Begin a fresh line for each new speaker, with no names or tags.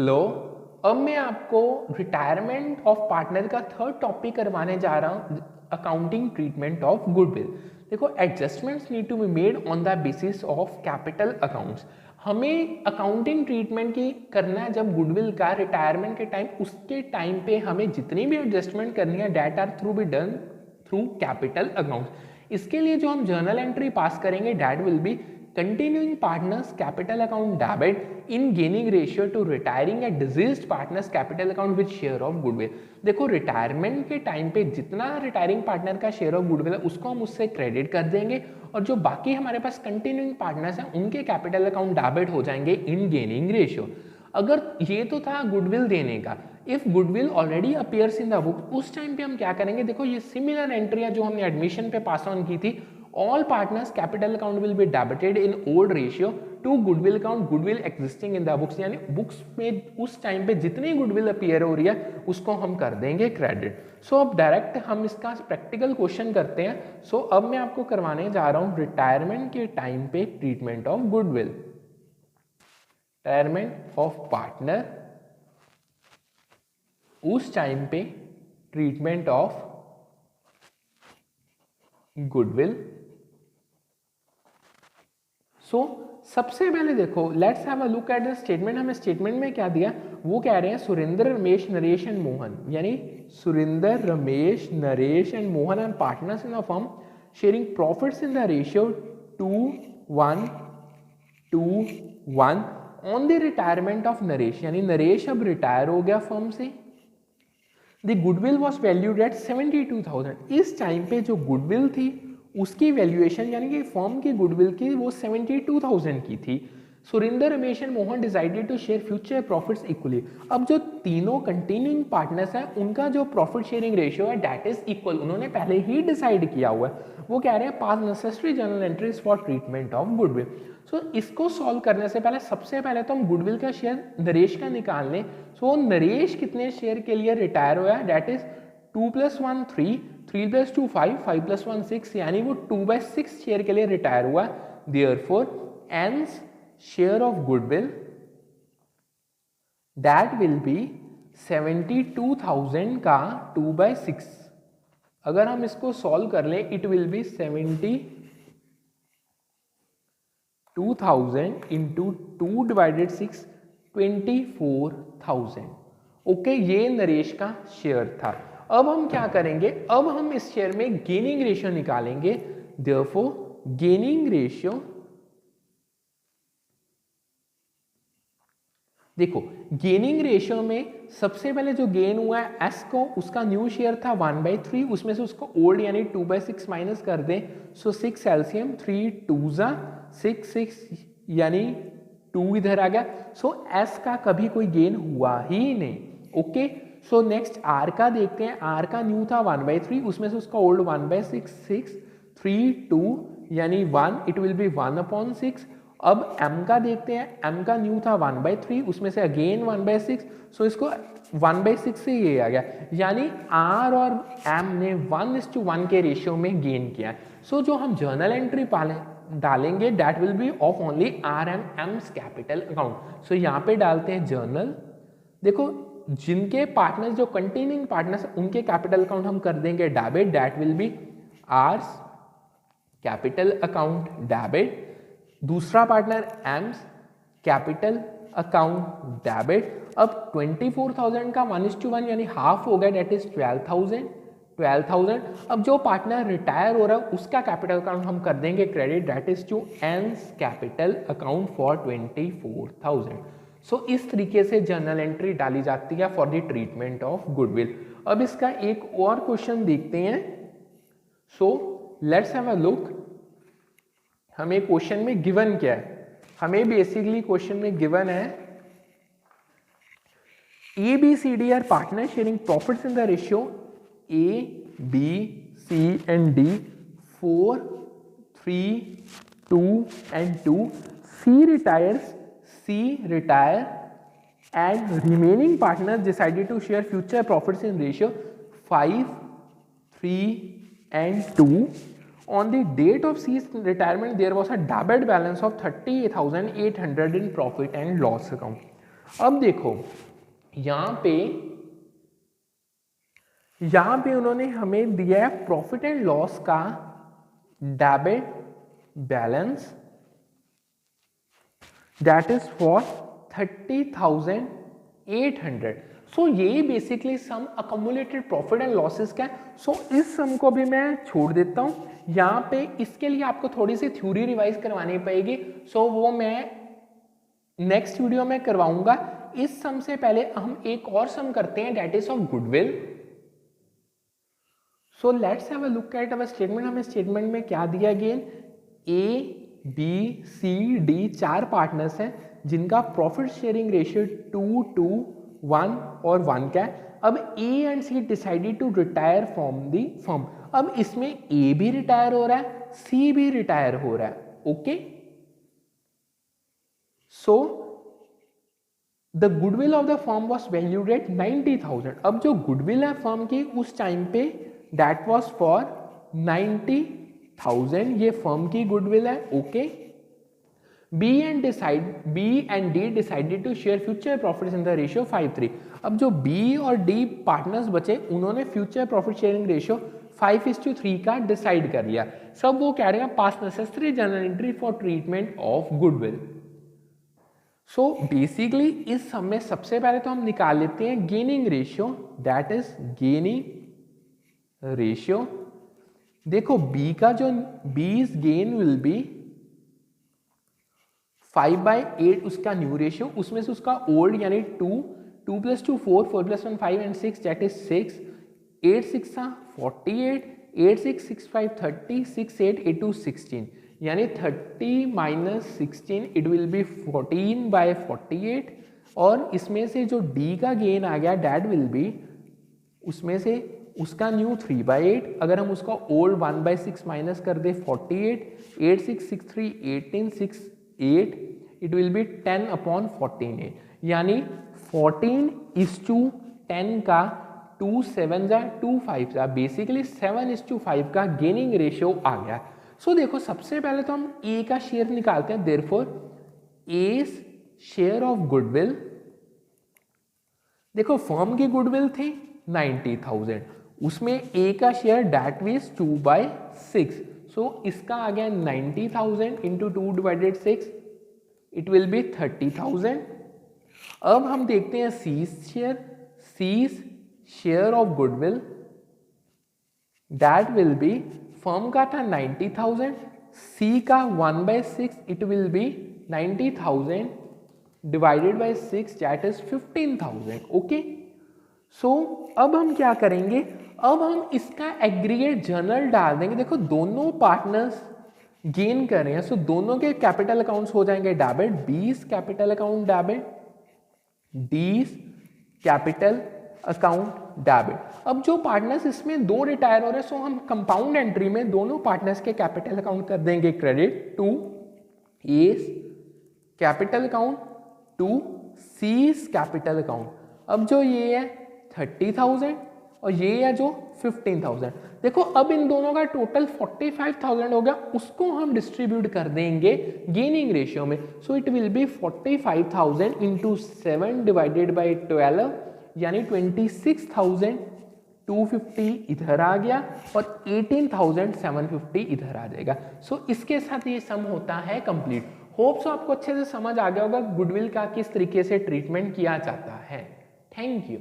Hello. अब मैं आपको रिटायरमेंट ऑफ पार्टनर का थर्ड टॉपिक करवाने जा रहा हूँ, अकाउंटिंग ट्रीटमेंट ऑफ गुडविल। देखो, adjustments need to be made on the basis of capital accounts. हमें अकाउंटिंग ट्रीटमेंट की करना है जब गुडविल का रिटायरमेंट के टाइम, उसके टाइम पे हमें जितनी भी एडजस्टमेंट करनी है that are through be done through capital accounts. इसके लिए जो हम जर्नल एंट्री पास करेंगे that will be continuing partners capital account debit in gaining ratio to retiring at deceased partners capital account with share of goodwill। देखो, retirement के time पे जितना retiring partner का शेयर ऑफ गुडविल है उसको हम उससे क्रेडिट कर देंगे, और जो बाकी हमारे पास कंटिन्यूइंग पार्टनर्स हैं उनके कैपिटल अकाउंट डेबिट हो जाएंगे इन गेनिंग रेशियो। अगर ये तो था गुडविल देने का। If goodwill already appears in the book, उस टाइम पे हम क्या करेंगे? देखो, ये सिमिलर एंट्रियां जो हमने एडमिशन पे पास ऑन की थी, all partners capital account will be debited in old ratio to goodwill account goodwill existing in the books। यानी बुक्स में उस टाइम पे जितनी गुडविल अपीयर हो रही है उसको हम कर देंगे क्रेडिट। सो अब डायरेक्ट हम इसका प्रैक्टिकल क्वेश्चन करते हैं। सो अब मैं आपको करवाने जा रहा हूं रिटायरमेंट के टाइम पे treatment of goodwill. Retirement of partner उस टाइम पे ट्रीटमेंट ऑफ गुडविल। सबसे पहले देखो, let's have a look at the statement. हमें स्टेटमेंट में क्या दिया? वो कह रहे हैं सुरेंद्र, रमेश, नरेश एंड मोहन, यानी Surendra, Ramesh, Naresh and Mohan and partners in the firm sharing profits in the ratio 2:1:1 on the retirement of Naresh. यानी नरेश अब रिटायर हो गया फर्म से। The goodwill was valued at 72,000। इस टाइम पे जो गुडविल थी उसकी वैल्यूएशन, यानी कि फर्म की गुडविल की, वो 72,000 की थी। Surendra, Ramesh and Mohan decided to share future profits equally. अब जो तीनों कंटिन्यूइंग पार्टनर्स हैं उनका जो प्रॉफिट शेयरिंग रेशियो है दैट इज इक्वल, उन्होंने पहले ही डिसाइड किया हुआ है। वो कह रहे हैं पास necessary journal entries for treatment of goodwill. इसको सॉल्व करने से पहले सबसे पहले तो हम गुडविल का शेयर नरेश का निकाल लें। नरेश कितने शेयर के लिए रिटायर हुआ है? दैट इज 2 + 1 3, 3 + 2 5, 5 + 1 6, यानी वो 2/6 शेयर के लिए रिटायर हुआ। Therefore N's share of goodwill that will be 72,000 का 2/6। अगर हम इसको सॉल्व कर लें it will be 72,000 into 2/6, 24,000। Okay, ये नरेश का शेयर था। अब हम क्या करेंगे? अब हम इस शेयर में गेनिंग रेशियो निकालेंगे। देयरफॉर गेनिंग रेशियो, देखो गेनिंग रेशियो में सबसे पहले जो गेन हुआ है एस को, उसका न्यू शेयर था 1/3, उसमें से उसको ओल्ड यानी 2/6 माइनस कर दें। 6 एलसीएम, 3 2 6 6 यानी 2 इधर आ गया। एस का कभी कोई गेन हुआ ही नहीं। ओके, नेक्स्ट आर का देखते हैं। आर का न्यू था 1/3, उसमें से उसका ओल्ड 1/6, 6 3 2 यानी 1, इट विल बी 1/6। अब m का देखते हैं। m का न्यू था 1/3, उसमें से अगेन 1/6, इसको 1/6 से ये आ गया, यानी r और m ने 1:1 के रेशियो में गेन किया। जो हम जर्नल एंट्री डालेंगे that will be of only r and m's capital account. यहाँ पे डालते हैं जर्नल। देखो, जिनके पार्टनर्स, जो कंटेनिंग पार्टनर्स, उनके कैपिटल अकाउंट हम कर देंगे debit, that will be R's capital account debit. दूसरा partner M's capital account debit. अब 24,000 का 1:1 यानी हाफ हो गया, डेट इज 12,000। अब जो पार्टनर रिटायर हो रहा है उसका कैपिटल अकाउंट हम कर देंगे credit, that is to N's capital account for 24,000। इस तरीके से जर्नल एंट्री डाली जाती है for the treatment of goodwill. अब इसका एक और क्वेश्चन देखते हैं। Let's have a look. हमें क्वेश्चन में गिवन क्या है? हमें बेसिकली क्वेश्चन में गिवन है A B C D are partner sharing profits in the ratio A B C and D 4 3 2 and 2। C retire and remaining partners decided to share future profits in ratio 5 3 and 2। On the date of C's retirement, there was a debit balance of 38,800 in profit and loss account। अब देखो यहाँ पे उन्होंने हमें दिया है profit and loss का debit balance that is for 30,800। So ये basically sum accumulated profit and losses का है। सो इस सम को भी मैं छोड़ देता हूं यहाँ पे। इसके लिए आपको थोड़ी सी थ्योरी रिवाइज करवानी पड़ेगी, सो वो मैं नेक्स्ट वीडियो में करवाऊंगा। इस सम से पहले हम एक और सम करते हैं that is of goodwill. So let's have a look at our statement. हमें स्टेटमेंट में क्या दिया again, A B C D 4 partners हैं जिनका प्रॉफिट शेयरिंग रेशियो 2:1 और 1 का है। अब A and C decided to retire from the firm. अब इसमें ए भी रिटायर हो रहा है, सी भी रिटायर हो रहा है। Okay, so the goodwill of the firm was valued at 90,000। अब जो गुडविल है फर्म की उस टाइम पे दैट वॉज फॉर 90,000, ये फर्म की गुडविल है। Okay, B and D decided to share future profits in the ratio 5:3। अब जो B और D पार्टनर्स बचे उन्होंने फ्यूचर प्रॉफिट शेयरिंग रेशियो 5:3 का डिसाइड कर लिया। सब वो कह रहे हैं पास necessary journal entry for treatment of goodwill. So basically इस सम में सबसे पहले तो हम निकाल लेते हैं gaining ratio, that is gaining ratio. देखो B का जो B's गेन विल बी 5/8 उसका न्यू रेशियो, उसमें से उसका ओल्ड यानी 2 + 2 4 4 + 1 5 एंड 6 दैट इज 6 8 6 48 8 6 6 5 30 6 8 8 2 16 यानी 30 - 16 इट विल बी 14/48। और इसमें से जो D का गेन आ गया दैट विल बी उसमें से उसका न्यू 3/8। अगर हम उसका ओल्ड 1/6 माइनस कर दे 48 8 6 6 3 18 6 8 इट विल बी 10/14 यानी 14:10 का 2 7 2 5 बेसिकली 7:5 का गेनिंग रेशियो आ गया। सो देखो सबसे पहले तो हम ए का शेयर निकालते हैं। Therefore A share of goodwill, देखो फर्म की गुडविल थी 90,000, उसमें ए का शेयर दैट मीन्स 2/6। सो इसका आ गया 90,000 इंटू 2/6 इट विल बी 30,000। अब हम देखते हैं C's share of goodwill that will be, firm का था 90,000, सी का 1/6 it will be 90,000 divided by 6 that is 15,000। Okay, so अब हम क्या करेंगे, अब हम इसका एग्रीगेट जर्नल डाल देंगे। देखो दोनों पार्टनर्स गेन कर रहे हैं, सो दोनों के कैपिटल अकाउंट्स हो जाएंगे डेबिट, बीस कैपिटल अकाउंट डेबिट, डीज कैपिटल अकाउंट डेबिट। अब जो पार्टनर्स इसमें दो रिटायर हो रहे हैं, सो हम कंपाउंड एंट्री में दोनों पार्टनर्स के कैपिटल अकाउंट कर देंगे credit to A's capital account to C's capital account. अब जो ये है 30,000 और ये है जो 15,000। देखो अब इन दोनों का टोटल 45,000 हो गया, उसको हम डिस्ट्रीब्यूट कर देंगे गेनिंग रेशियो में। So it will B 45,000 into 7 divided by 12 यानी 26,250 इधर आ गया और 18,750 इधर आ जाएगा। सो इसके साथ ये सम होता है कंप्लीट। होप सो आपको अच्छे से समझ आ गया होगा गुडविल का किस तरीके से ट्रीटमेंट किया जाता है। Thank you.